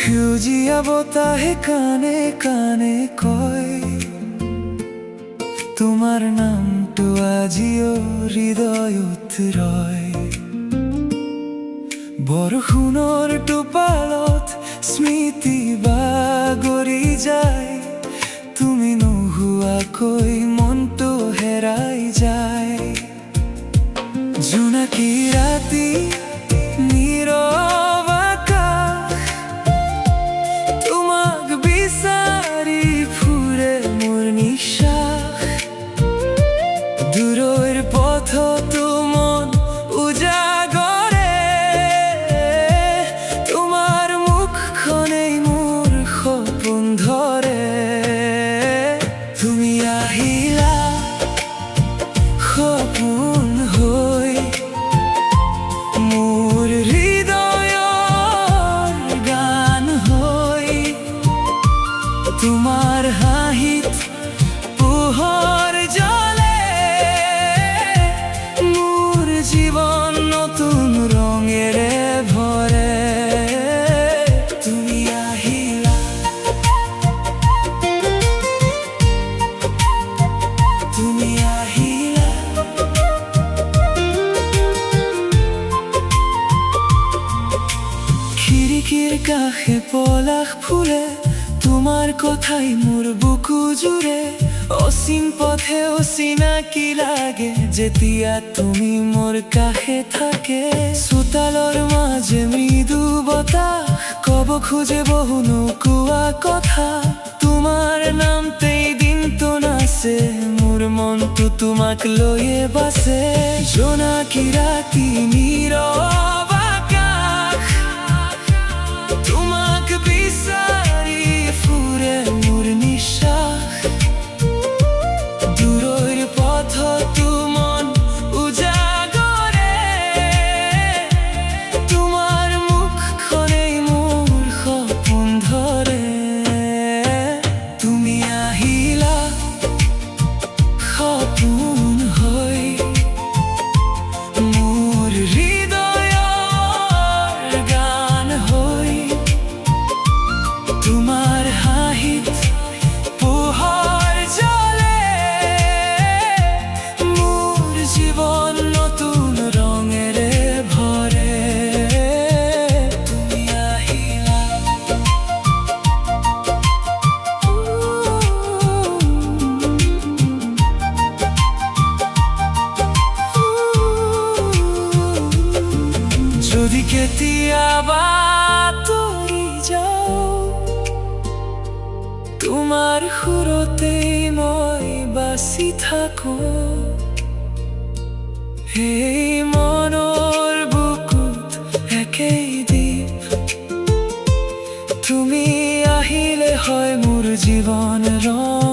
সেউজীয়া বতাহে কানে কানে কয় তোমাৰ নামটো আজিও হৃদয়ত ৰয়। বৰষুণৰ টোপালত স্মৃতি বাগৰি যায়, তুমি নোহোৱাকৈ মনটো হেৰাই যায়। জোনাকী ৰাতি নীৰৱ আকাশ, তোমাক বিচাৰি ফুৰে মোৰ নিশ্বাস। দূৰৰ পথতো মন উজাগৰে, তোমাৰ মুখখনেই মোৰ সপোন ধৰে। তুমি আহিলা সপোন হৈ, মোৰ হৃদয়ৰ গান হৈ। তোমাৰ হাঁহিত পোহৰ জ্বলে, মোৰ জীৱন নতুন ৰঙেৰে ভৰে। তুমি আহিলা, তুমি আহিলা। খিৰিকীৰ কাষে পলাশ ফুলে, তোমাৰ কথাই মোৰ বুকু জুৰে। অসীম পথে অচিনাকি লাগে, যেতিয়া তুমি মোৰ কাষে থাকে। চোতালৰ মাজে মৃদু বতাহ কব খোজে বহু নোকোৱা কথা। তোমাৰ নামতেই দিনটো নাচে, মোৰ মনটো তোমাক লৈয়ে বাচে। জোনাকী ৰাতি নীৰৱ আকাশ, তোমাক বিচাৰি ফুৰে মোৰ নিশ্বাস। দূৰৰ পথতো মন উজাগৰে, তোমাৰ মুখখনেই মোৰ সপোন ধৰে। তুমি আহিলা সপোন হৈ, মোৰ হৃদয়ৰ গান হৈ। তোমাৰ হাঁহিত পোহৰ জ্বলে, মোৰ জীৱন নতুন ৰঙেৰে ভৰে। তুমি আহিলা, যদি কেতিয়াবা আঁতৰি যাওঁ, তোমাৰ সুৰতেই মই বাচি থাকো। এই মনৰ বুকুত একেই দ্বীপ, তুমি আহিলে হয় মোৰ জীৱন ৰং।